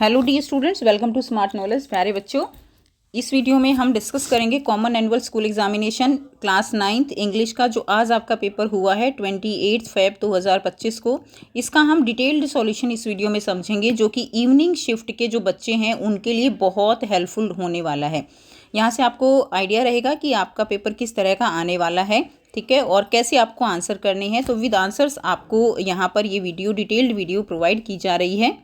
Hello dear students, welcome to smart knowledge. प्यारे बच्चों, इस वीडियो में हम डिस्कस करेंगे common annual school examination class 9th English का, जो आज आपका पेपर हुआ है 28 Feb 2025 को। इसका हम डिटेल्ड सॉल्यूशन इस वीडियो में समझेंगे, जो कि इवनिंग शिफ्ट के जो बच्चे हैं उनके लिए बहुत हेल्पफुल होने वाला है। यहाँ से आपको आइडिया रहेगा कि आपका पेपर किस तरह का आने वाला है, ठीक है, और कैसे आपको आंसर करने हैं। तो विद आंसर्स आपको यहाँ पर ये वीडियो डिटेल्ड वीडियो प्रोवाइड की जा रही है।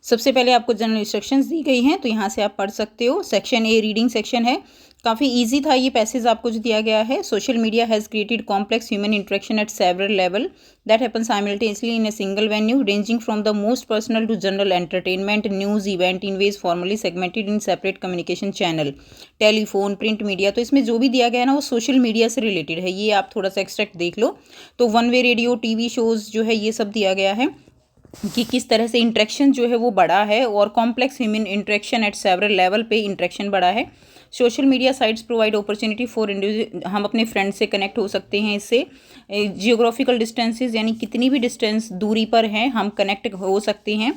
सबसे पहले आपको जनरल इंस्ट्रक्शंस दी गई हैं, तो यहाँ से आप पढ़ सकते हो। सेक्शन ए रीडिंग सेक्शन है, काफ़ी इजी था ये पैसेज आपको जो दिया गया है। Social media has created complex human interaction at several level that happen simultaneously in a single venue ranging from the most personal to general entertainment news event in ways formally segmented in separate communication channel, telephone, print media. तो इसमें जो भी दिया गया है ना वो social media से रिलेटेड है। ये आप थोड़ा सा एक्सट्रैक्ट देख लो। तो one way radio, TV shows जो है, ये सब दिया गया है कि किस तरह से इंटरेक्शन जो है वो बढ़ा है, और complex human interaction at several level पे इंटरेक्शन बढ़ा है। Social media sites provide opportunity for individual, हम अपने फ्रेंड से कनेक्ट हो सकते हैं इससे। जियोग्राफिकल डिस्टेंसेस, यानी कितनी भी डिस्टेंस दूरी पर हैं हम कनेक्ट हो सकते हैं।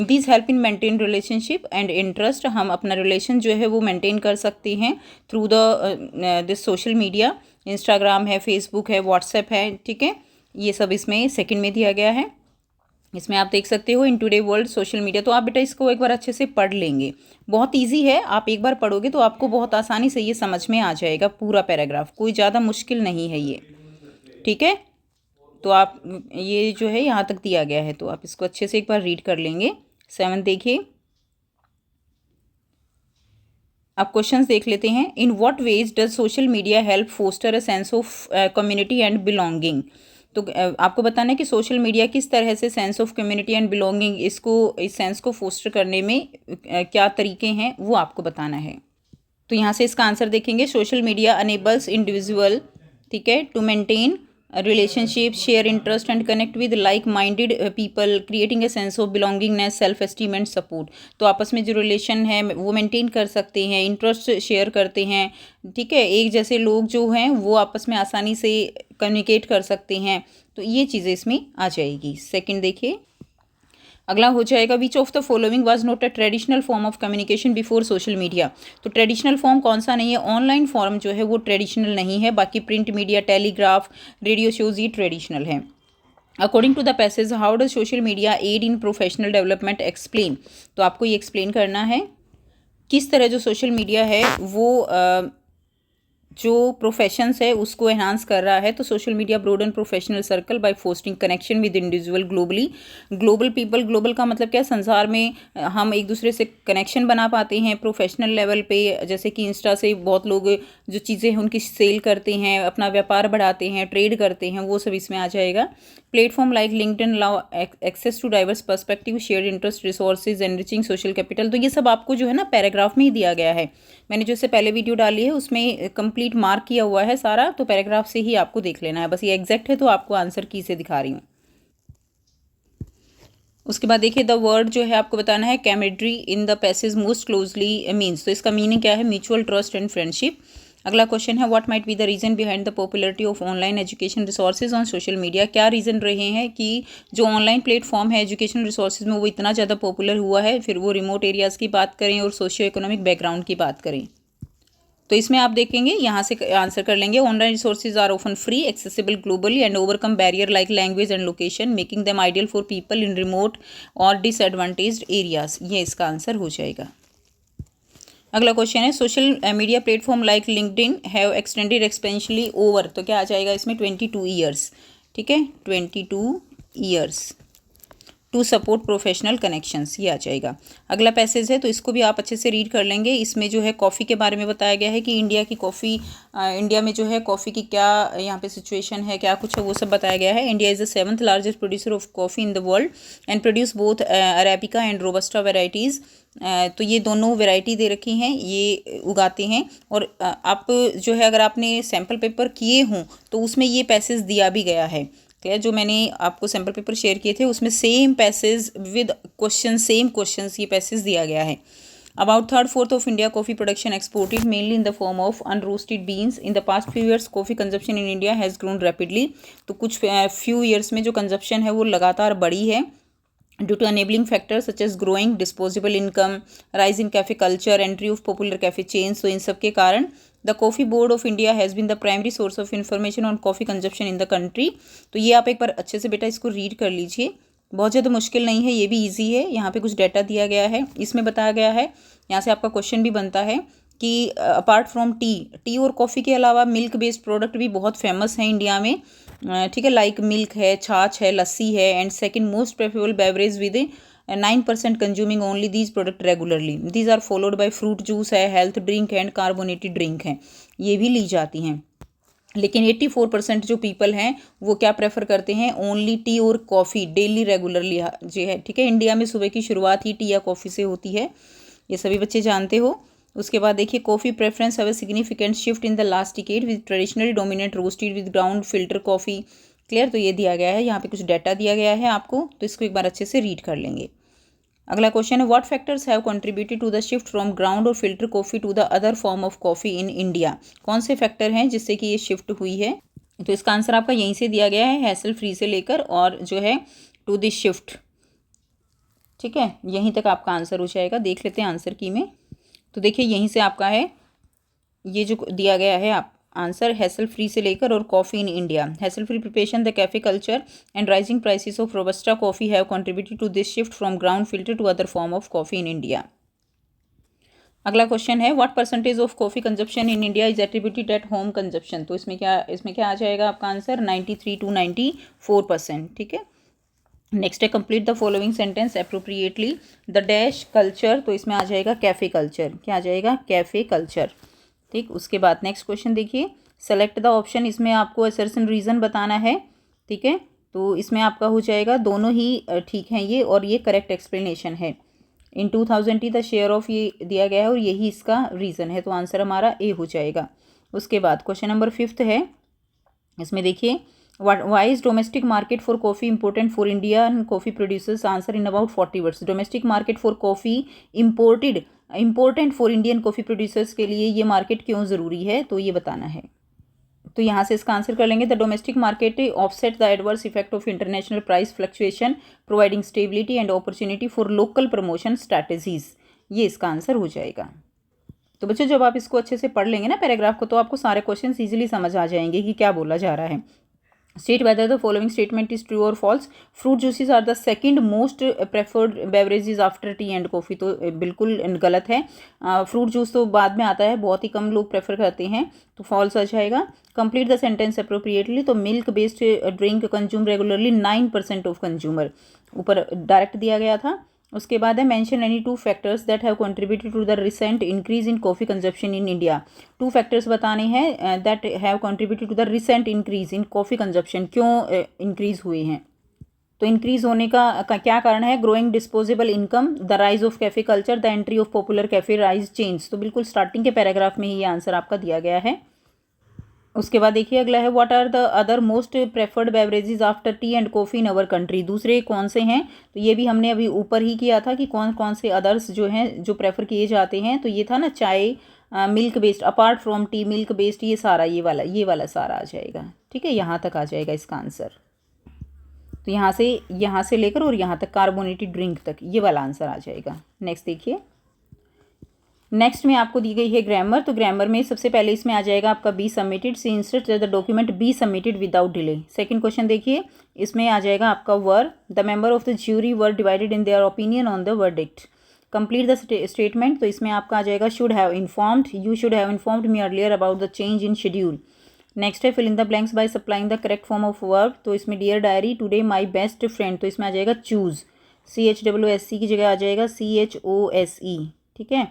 This help in maintain relationship and interest, हम अपना रिलेशन जो है वो मेंटेन कर सकते हैं through the this social media. Instagram है, फेसबुक है, व्हाट्सएप है, ठीक है, ये सब इसमें सेकंड में दिया गया है। इसमें आप देख सकते हो in today world social media. तो आप बेटा इसको एक बार अच्छे से पढ़ लेंगे, बहुत इजी है। आप एक बार पढ़ोगे तो आपको बहुत आसानी से ये समझ में आ जाएगा पूरा पैराग्राफ, कोई ज़्यादा मुश्किल नहीं है ये, ठीक है। तो आप ये जो है यहाँ तक दिया गया है, तो आप इसको अच्छे से एक बार रीड कर लेंगे। 7 देखिए, अब क्वेश्चंस देख लेते हैं। In what ways does social media help foster a sense of community and belonging. तो आपको बताना है कि सोशल मीडिया किस तरह से sense of community and belonging, इस सेंस को फोस्टर करने में क्या तरीके हैं वो आपको बताना है। तो यहाँ से इसका आंसर देखेंगे। सोशल मीडिया अनेबल्स इंडिविजुअल, ठीक है, to maintain relationship, share interest and connect with like minded people, creating a sense of belongingness, self esteem and support. तो आपस में जो रिलेशन है वो मेंटेन कर सकते हैं, इंटरेस्ट शेयर करते हैं, ठीक है, एक जैसे लोग जो हैं वो आपस में आसानी से कम्युनिकेट कर सकते हैं। तो ये चीज़ें इसमें आ जाएगी। सेकंड देखिए, अगला हो जाएगा, which of the following was not a traditional form of communication before social media. तो ट्रेडिशनल फॉर्म कौन सा नहीं है? ऑनलाइन फॉर्म जो है वो ट्रेडिशनल नहीं है, बाकी print media, telegraph, radio shows ये ट्रेडिशनल है। According to the passage, how does social media aid in professional development, explain. तो आपको ये एक्सप्लेन करना है किस तरह जो सोशल मीडिया है वो जो प्रोफेशंस है उसको एनहांस कर रहा है। तो social media broaden professional circle by fostering connection with individual globally. Global people, global का मतलब क्या, संसार में हम एक दूसरे से कनेक्शन बना पाते हैं प्रोफेशनल लेवल पे। जैसे कि इंस्टा से बहुत लोग जो चीज़ें हैं उनकी सेल करते हैं, अपना व्यापार बढ़ाते हैं, ट्रेड करते हैं, वो सब इसमें आ जाएगा। Platform like LinkedIn allow access to diverse perspective, share interest, resources, enriching social capital. तो ये सब आपको जो है ना पैराग्राफ में ही दिया गया है। मैंने जो इससे पहले वीडियो डाली है उसमें कंप्लीट मार्क किया हुआ है सारा, तो पैराग्राफ से ही आपको देख लेना है। बस ये एग्जैक्ट है तो आपको आंसर की से दिखा रही हूँ। उसके बाद देखिए, द वर्ड जो है आपको बताना है camaraderie in the passage most closely means. तो इसका मीनिंग क्या है? Mutual trust and friendship. अगला क्वेश्चन है, what might be the reason behind the popularity of online education resources on social media. क्या रीज़न रहे हैं कि जो ऑनलाइन प्लेटफॉर्म है एजुकेशन रिसोर्सेज में वो इतना ज़्यादा पॉपुलर हुआ है। फिर वो रिमोट एरियाज़ की बात करें और सोशियो इकोनॉमिक बैकग्राउंड की बात करें। तो इसमें आप देखेंगे, यहाँ से आंसर कर लेंगे। Online resources are often free, accessible globally and overcome barrier like language and location, making them ideal for people in remote or disadvantaged areas. ये इसका आंसर हो जाएगा। अगला क्वेश्चन है, social media platform like LinkedIn have extended expansively over. तो क्या आ जाएगा इसमें? 22 ईयर्स, ठीक है, 22 years to support professional connections, ये आ जाएगा। अगला पैसेज है तो इसको भी आप अच्छे से रीड कर लेंगे। इसमें जो है कॉफ़ी के बारे में बताया गया है कि इंडिया की कॉफ़ी, इंडिया में जो है कॉफ़ी की क्या यहाँ पे सिचुएशन है, क्या कुछ है, वो सब बताया गया है। India is the 7th largest producer of coffee in the world and produce both arabica and robusta varieties. तो ये दोनों वैरायटी दे रखी हैं, ये उगाते हैं। और आप जो है अगर आपने सैम्पल पेपर किए हों तो उसमें ये पैसेज दिया भी गया है। ठीक है, जो मैंने आपको सैम्पल पेपर शेयर किए थे उसमें same passage with question, same questions ये पैसेज दिया गया है। About 3/4 of India coffee production exported mainly in the form of unroasted beans. In the past few years coffee consumption in India has grown rapidly. तो कुछ few years में जो consumption है वो लगातार बढ़ी है। Due to enabling factors such as growing disposable income, rise in cafe culture, entry of popular cafe chains. तो इन सब के कारण the coffee board of India has been the primary source of information on coffee consumption in the country. तो ये आप एक बार अच्छे से बेटा इसको रीड कर लीजिए, बहुत ज़्यादा मुश्किल नहीं है, ये भी ईजी है। यहाँ पे कुछ डाटा दिया गया है, इसमें बताया गया है, यहाँ से आपका क्वेश्चन भी बनता है कि अपार्ट फ्रॉम टी और कॉफ़ी के अलावा मिल्क बेस्ड प्रोडक्ट भी बहुत फेमस हैं इंडिया में, ठीक है, लाइक मिल्क है, छाछ है, लस्सी है, and second most preferable beverage with 9% consuming only these product regularly. These are followed by fruit juice है, health drink and carbonated drink है, ये भी ली जाती हैं। लेकिन 84% जो पीपल हैं वो क्या प्रेफर करते हैं, ओनली टी और कॉफ़ी डेली रेगुलरली जो है, ठीक है। इंडिया में सुबह की शुरुआत ही टी या कॉफ़ी से होती है, ये सभी बच्चे जानते हो। उसके बाद देखिए coffee preference have a significant shift in the last decade with traditionally dominate roasted with ground filter coffee. Clear, तो ये दिया गया है, यहाँ पे कुछ डाटा दिया गया है आपको, तो इसको एक बार अच्छे से रीड कर लेंगे। अगला क्वेश्चन है, what factors have contributed to the shift from ground और filter coffee to the other form of coffee in India. कौन से फैक्टर हैं जिससे कि ये शिफ्ट हुई है? तो इसका आंसर आपका यहीं से दिया गया है, हैसल फ्री से लेकर और जो है टू दिस शिफ्ट, ठीक है, यहीं तक आपका आंसर हो जाएगा। देख लेते हैं आंसर की में, तो देखिए यहीं से आपका है ये जो दिया गया है आप आंसर, हैसल फ्री से लेकर और coffee in India, hassle free preparation, the cafe culture and rising prices of robusta coffee have contributed to this shift from ground filter to other form of coffee in India. अगला question है, what percentage of coffee consumption in India is attributed at home consumption. तो इसमें क्या आ जाएगा आपका answer, 93 to 94%, ठीक है। नेक्स्ट है, complete the following sentence appropriately, the dash culture, तो इसमें आ जाएगा कैफ़े कल्चर, क्या आ जाएगा, कैफ़े कल्चर, ठीक। उसके बाद नेक्स्ट क्वेश्चन देखिए, सेलेक्ट द ऑप्शन, इसमें आपको असर्शन रीज़न बताना है, ठीक है। तो इसमें आपका हो जाएगा दोनों ही ठीक हैं ये, और ये करेक्ट एक्सप्लेनेशन है। इन 2020 द शेयर ऑफ ये दिया गया है और यही इसका रीज़न है, तो आंसर हमारा ए हो जाएगा। उसके बाद क्वेश्चन नंबर 5 है, इसमें देखिए, why is domestic market for coffee important for Indian coffee producers, answer in about 40 words. Domestic market for coffee important for Indian coffee producers के लिए ये मार्केट क्यों ज़रूरी है, तो ये बताना है। तो यहाँ से इसका आंसर कर लेंगे, the domestic market offset the adverse effect of international price fluctuation providing stability and opportunity for local promotion strategies, ये इसका आंसर हो जाएगा। तो बच्चों जब आप इसको अच्छे से पढ़ लेंगे ना पैराग्राफ को, तो आपको सारे क्वेश्चन ईजिली समझ आ जाएंगे कि क्या बोला जा रहा है। State whether the following statement is true और false, fruit juices are the second most preferred beverages after tea and coffee, तो बिल्कुल गलत है। फ्रूट जूस तो बाद में आता है, बहुत ही कम लोग प्रेफर करते हैं, तो फॉल्स आ जाएगा। कंप्लीट द सेंटेंस अप्रोप्रिएटली, तो milk based drink consume regularly 9% of consumer, ऊपर डायरेक्ट दिया गया था। उसके बाद है, mention any 2 factors that have contributed to the recent increase in coffee consumption in India. 2 factors बताने हैं that have contributed to the recent increase in coffee consumption, क्यों इंक्रीज हुए हैं। तो इंक्रीज होने का क्या कारण है, growing disposable income, the rise of cafe culture, the entry of popular cafe rise change, तो बिल्कुल स्टार्टिंग के पैराग्राफ में ही ये आंसर आपका दिया गया है। उसके बाद देखिए अगला है, what are the other most preferred beverages after tea and coffee in our country, दूसरे कौन से हैं। तो ये भी हमने अभी ऊपर ही किया था कि कौन कौन से अदर्स जो हैं जो प्रेफर किए जाते हैं, तो ये था ना चाय, milk based, apart from T, milk based, ये सारा ये वाला सारा आ जाएगा, ठीक है, यहाँ तक आ जाएगा इसका आंसर। तो यहाँ से लेकर और यहाँ तक कार्बोनेटेड ड्रिंक तक, ये वाला आंसर आ जाएगा। नेक्स्ट देखिए, नेक्स्ट में आपको दी गई है ग्रामर, तो ग्रामर में सबसे पहले इसमें आ जाएगा आपका be submitted, she insisted the document be submitted without delay. Second question देखिए, इसमें आ जाएगा आपका were, the member of the jury were divided in their opinion on the verdict. Complete the statement, तो इसमें आपका आ जाएगा should have informed, you should have informed me earlier about the change in schedule. Next है, fill in the blanks by supplying the correct form of verb, तो इसमें dear diary, today my best friend, तो इसमें आ जाएगा choose, CHWSC की जगह आ जाएगा CHOSE, ठीक है।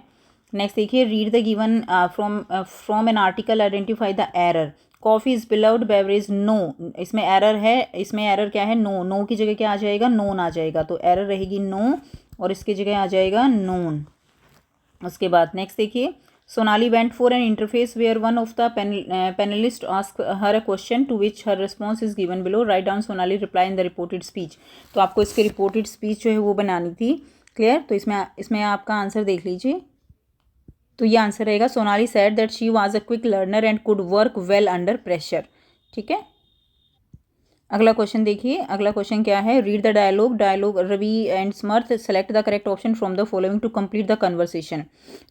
नेक्स्ट देखिए, read the given from an article, identify the error, coffee is beloved beverage, no, इसमें एरर है, इसमें एरर क्या है, नो की जगह क्या आ जाएगा, नोन आ जाएगा, तो एरर रहेगी नो और इसकी जगह आ जाएगा नोन। उसके बाद नेक्स्ट देखिए, Sonali went for an interface where one of the panelist ask her a question to which her response is given below, write down Sonali reply in the reported speech. तो आपको इसकी रिपोर्टेड स्पीच जो है वो बनानी थी, क्लियर। तो इसमें आपका आंसर देख लीजिए, तो ये आंसर रहेगा, Sonali said that she was a quick learner and could work well under pressure, ठीक है। अगला क्वेश्चन देखिए, अगला क्वेश्चन क्या है, read the dialogue Ravi and Samarth select the correct option from the following to complete the conversation.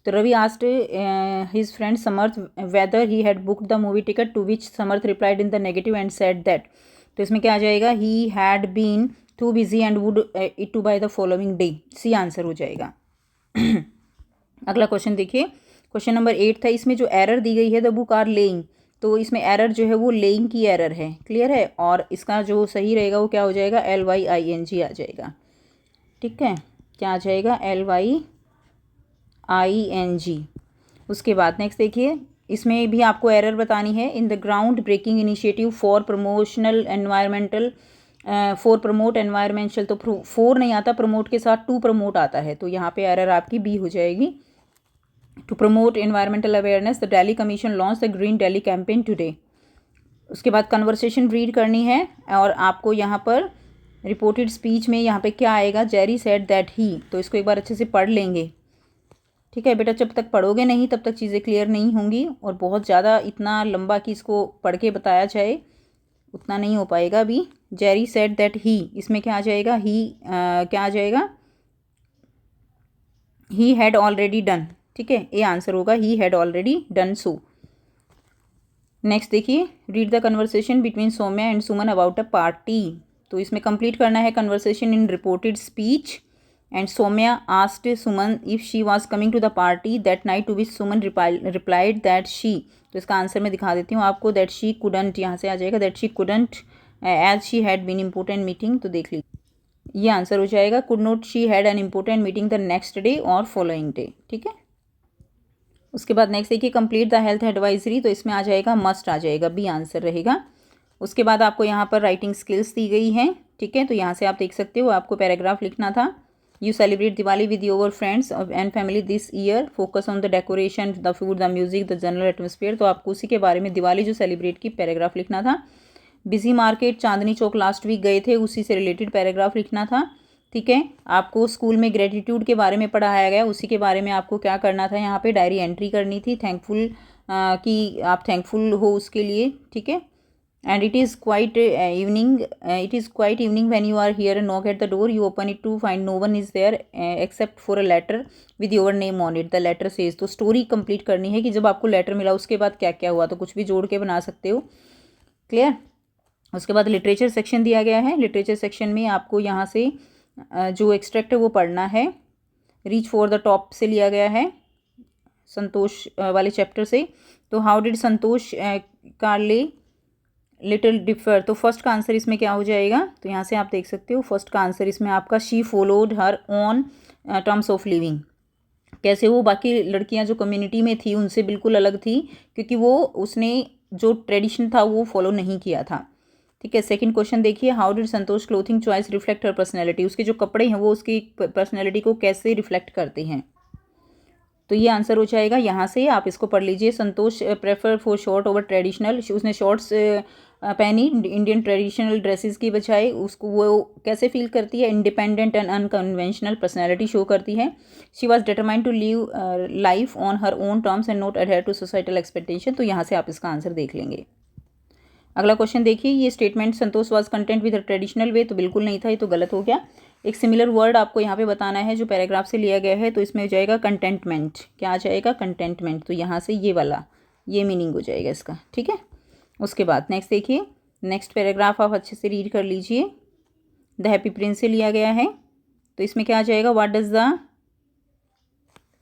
तो Ravi asked his friend Samarth whether he had booked the movie ticket, to which Samarth replied in the negative and said that. तो इसमें क्या आ जाएगा, he had been too busy and would it to by the following day. C answer हो जाएगा। अगला question देखिए, question number 8 था, इसमें जो एरर दी गई है द बुक आर लेइंग, तो इसमें एरर जो है वो लेइंग की एरर है, क्लियर है। और इसका जो सही रहेगा वो क्या हो जाएगा, LYING आ जाएगा, ठीक है। क्या आ जाएगा, LYING। उसके बाद नेक्स्ट देखिए, इसमें भी आपको एरर बतानी है। In the ground breaking initiative for promotional environmental for promote environmental, तो फोर नहीं आता, प्रमोट के साथ टू प्रमोट आता है, तो यहाँ पे एरर आपकी बी हो जाएगी। To promote environmental awareness the Delhi commission launch the green Delhi campaign today. उसके बाद कन्वर्सेशन रीड करनी है, और आपको यहाँ पर रिपोर्टेड स्पीच में यहाँ पे क्या आएगा, जेरी सेड दैट ही, तो इसको एक बार अच्छे से पढ़ लेंगे, ठीक है बेटा। जब तक पढ़ोगे नहीं तब तक चीज़ें क्लियर नहीं होंगी, और बहुत ज़्यादा इतना लंबा कि इसको पढ़ के बताया जाए उतना नहीं हो पाएगा अभी। जेरी सेड दैट ही, इसमें क्या आ जाएगा, ही क्या आ जाएगा, ही हैड ऑलरेडी डन, ठीक है, ये आंसर होगा, he had already done so. Next देखिए, read the conversation between Saumya and Suman about a party. तो इसमें कंप्लीट करना है conversation in reported speech. And Saumya asked Suman if she was coming to the party that night, to which Suman replied that she. तो इसका answer मैं दिखा देती हूँ आपको, दैट शी कुडंट, यहाँ से आ जाएगा that she couldn't as she had been important meeting. तो देख लीजिए, ये आंसर हो जाएगा, could not she had an important meeting the next day और फॉलोइंग डे, ठीक है। उसके बाद नेक्स्ट देखिए, कंप्लीट द हेल्थ एडवाइजरी, तो इसमें आ जाएगा मस्ट, आ जाएगा बी आंसर रहेगा। उसके बाद आपको यहाँ पर राइटिंग स्किल्स दी गई हैं, ठीक है। तो यहाँ से आप देख सकते हो, आपको पैराग्राफ लिखना था। You celebrate Diwali with your friends and family this year, focus on the decoration, the food, the music, the general atmosphere. तो आपको उसी के बारे में, दिवाली जो सेलिब्रेट की, पैराग्राफ लिखना था। Busy market, Chandni Chowk last week गए थे, उसी से रिलेटेड पैराग्राफ लिखना था, ठीक है। आपको स्कूल में ग्रेटिट्यूड के बारे में पढ़ाया गया, उसी के बारे में आपको क्या करना था, यहाँ पे डायरी एंट्री करनी थी, थैंकफुल कि आप थैंकफुल हो उसके लिए, ठीक है। And it is quite evening when you are here and knock at the door, you open it to find no one is there except for a letter with your name on it, the letter says. तो story complete करनी है कि जब आपको letter मिला उसके बाद क्या क्या हुआ, तो कुछ भी जोड़ के बना सकते हो, क्लियर। उसके बाद लिटरेचर सेक्शन दिया गया है। लिटरेचर सेक्शन में आपको यहाँ से जो एक्सट्रैक्ट है वो पढ़ना है। रीच फॉर द टॉप से लिया गया है, संतोष वाले चैप्टर से। तो how did Santosh Karle little differ, तो फर्स्ट का आंसर इसमें क्या हो जाएगा, तो यहाँ से आप देख सकते हो, फर्स्ट का आंसर इसमें आपका she followed her on terms of living. कैसे वो बाकी लड़कियां जो कम्युनिटी में थी उनसे बिल्कुल अलग थी, क्योंकि वो उसने जो ट्रेडिशन था वो फॉलो नहीं किया था, ठीक है। सेकंड क्वेश्चन देखिए, how did Santosh clothing choice reflect her personality, उसके जो कपड़े हैं वो उसकी पर्सनैलिटी को कैसे रिफ्लेक्ट करते हैं। तो ये आंसर हो जाएगा, यहाँ से आप इसको पढ़ लीजिए। Santosh prefer for short over traditional, उसने शॉर्ट्स पहनी इंडियन ट्रेडिशनल ड्रेसेस की बजाय, उसको वो कैसे फील करती है, independent and unconventional personality show करती है। She was determined to live life on her own terms and not adhere to societal expectation. तो यहाँ से आप इसका आंसर देख लेंगे। अगला क्वेश्चन देखिए, ये statement Santosh was content with traditional way, तो बिल्कुल नहीं था, ये तो गलत हो गया। एक सिमिलर वर्ड आपको यहाँ पे बताना है जो पैराग्राफ से लिया गया है, तो इसमें हो जाएगा कंटेंटमेंट। क्या आ जाएगा, कंटेंटमेंट। तो यहाँ से ये वाला, ये मीनिंग हो जाएगा इसका, ठीक है। उसके बाद नेक्स्ट देखिए, नेक्स्ट पैराग्राफ आप अच्छे से रीड कर लीजिए। द हैप्पी प्रिंस से लिया गया है, तो इसमें क्या आ जाएगा, what does the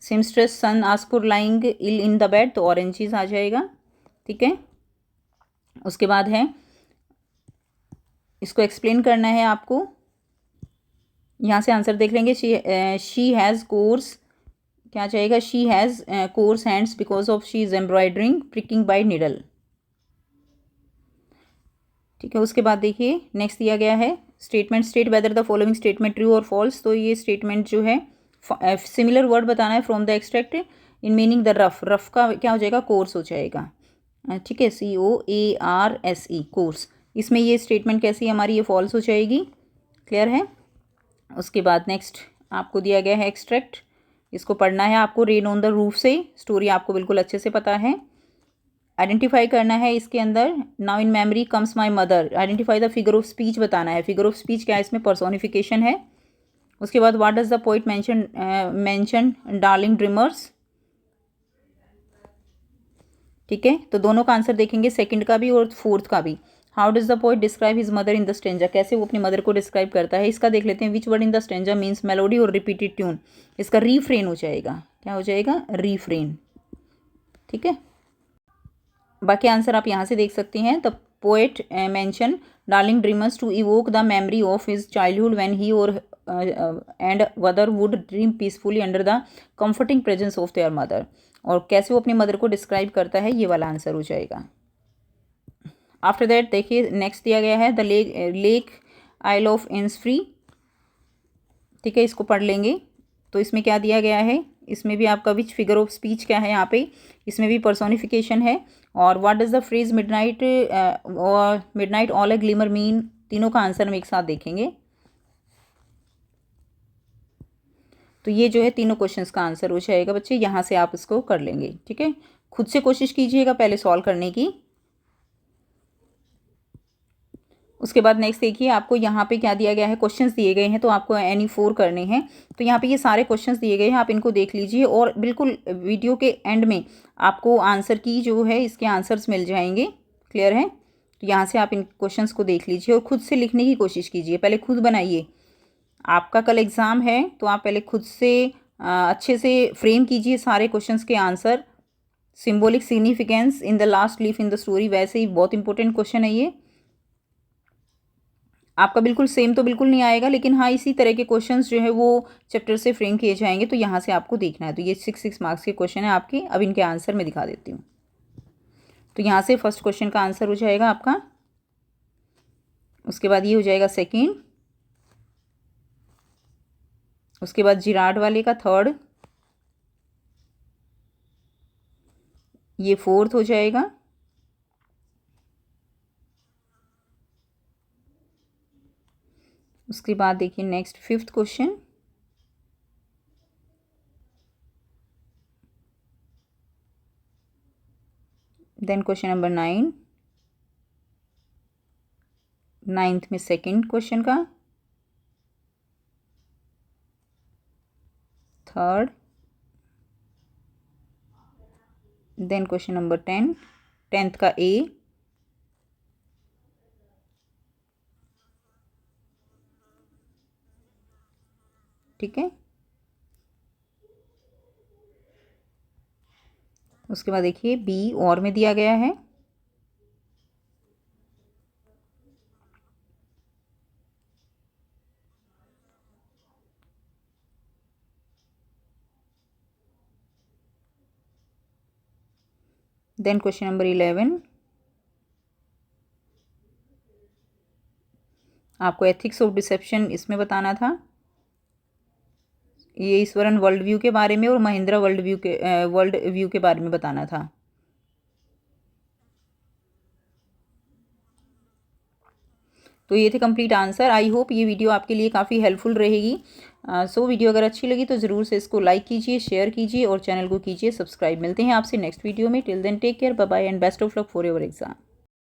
seamstress son ask for lying ill in the bed, तो ऑरेंजेस आ जाएगा, ठीक है। उसके बाद है, इसको एक्सप्लेन करना है आपको, यहाँ से आंसर देख लेंगे। शी हैज़ कोर्स, क्या चाहिएगा, she has coarse hands because of she is embroidering pricking by needle, ठीक है। उसके बाद देखिए नेक्स्ट दिया गया है, statement state whether the following statement true और फॉल्स। तो ये स्टेटमेंट जो है सिमिलर वर्ड बताना है from the extract in meaning the rough, rough का क्या हो जाएगा, कोर्स हो जाएगा, ठीक है, COARSE कोर्स। इसमें ये स्टेटमेंट कैसी हमारी, ये फॉल्स हो जाएगी, क्लियर है। उसके बाद नेक्स्ट आपको दिया गया है एक्सट्रैक्ट, इसको पढ़ना है आपको। रेन ऑन द रूफ से, स्टोरी आपको बिल्कुल अच्छे से पता है। आइडेंटिफाई करना है इसके अंदर। Now in memory comes my mother, identify the figure of speech बताना है। फिगर ऑफ स्पीच क्या है, इसमें पर्सोनिफिकेशन है। उसके बाद what does the poet mention darling dreamers. ठीक है, तो दोनों का आंसर देखेंगे, सेकंड का भी और फोर्थ का भी। How does the poet describe his mother in the stranger, कैसे वो अपनी मदर को डिस्क्राइब करता है। इसका देख लेते हैं, which word in the stranger means melody और रिपीटेड ट्यून। इसका रीफ्रेन हो जाएगा, क्या हो जाएगा, रीफ्रेन। ठीक है, बाकी आंसर आप यहाँ से देख सकते हैं। The poet mention darling dreamers to evoke the memory of his childhood when he और and mother would dream peacefully under the comforting presence of their mother. और कैसे वो अपनी मदर को डिस्क्राइब करता है, ये वाला आंसर हो जाएगा। आफ्टर दैट देखिए नेक्स्ट दिया गया है द लेक आइल ऑफ इन्सफ्री। ठीक है, इसको पढ़ लेंगे। तो इसमें क्या दिया गया है, इसमें भी आपका विच फिगर ऑफ स्पीच क्या है यहाँ पे, इसमें भी पर्सोनिफिकेशन है। और what does the phrase midnight और midnight all a glimmer mean, तीनों का आंसर हम एक साथ देखेंगे। तो ये जो है तीनों क्वेश्चंस का आंसर हो जाएगा बच्चे, यहाँ से आप इसको कर लेंगे। ठीक है, खुद से कोशिश कीजिएगा पहले सॉल्व करने की। उसके बाद नेक्स्ट देखिए, आपको यहाँ पे क्या दिया गया है, क्वेश्चंस दिए गए हैं, तो आपको एनी 4 करने हैं। तो यहाँ पे ये सारे क्वेश्चंस दिए गए हैं, आप इनको देख लीजिए और बिल्कुल वीडियो के एंड में आपको आंसर की जो है इसके आंसर्स मिल जाएंगे। क्लियर है, तो यहाँ से आप इन क्वेश्चंस को देख लीजिए और खुद से लिखने की कोशिश कीजिए, पहले खुद बनाइए। आपका कल एग्ज़ाम है तो आप पहले खुद से अच्छे से फ्रेम कीजिए सारे क्वेश्चंस के answer. Symbolic significance in the last leaf in the story, वैसे ही बहुत इंपॉर्टेंट क्वेश्चन है ये। आपका बिल्कुल सेम तो बिल्कुल नहीं आएगा, लेकिन हाँ इसी तरह के क्वेश्चंस जो है वो चैप्टर से फ्रेम किए जाएंगे, तो यहाँ से आपको देखना है। तो ये 6 मार्क्स के क्वेश्चन है आपके। अब इनके आंसर मैं दिखा देती हूँ। तो यहाँ से फर्स्ट क्वेश्चन का आंसर हो जाएगा आपका, उसके बाद ये हो जाएगा सेकेंड, उसके बाद जिराड वाले का थर्ड, ये फोर्थ हो जाएगा, उसके बाद देखिए next fifth question, then question number 9, ninth में सेकंड क्वेश्चन का, third, then question number 10, 10th का ए, ठीक है। उसके बाद देखिए बी और में दिया गया है, देन क्वेश्चन नंबर 11, आपको एथिक्स ऑफ डिसेप्शन इसमें बताना था। ये ईश्वरन वर्ल्ड व्यू के बारे में और महिंद्रा वर्ल्ड व्यू के बारे में बताना था। तो ये थे कंप्लीट आंसर। आई होप ये वीडियो आपके लिए काफ़ी हेल्पफुल रहेगी। सो वीडियो अगर अच्छी लगी तो ज़रूर से इसको लाइक कीजिए, शेयर कीजिए और चैनल को कीजिए सब्सक्राइब। मिलते हैं आपसे नेक्स्ट वीडियो में। Till then take care, bye bye and best of luck for your exam.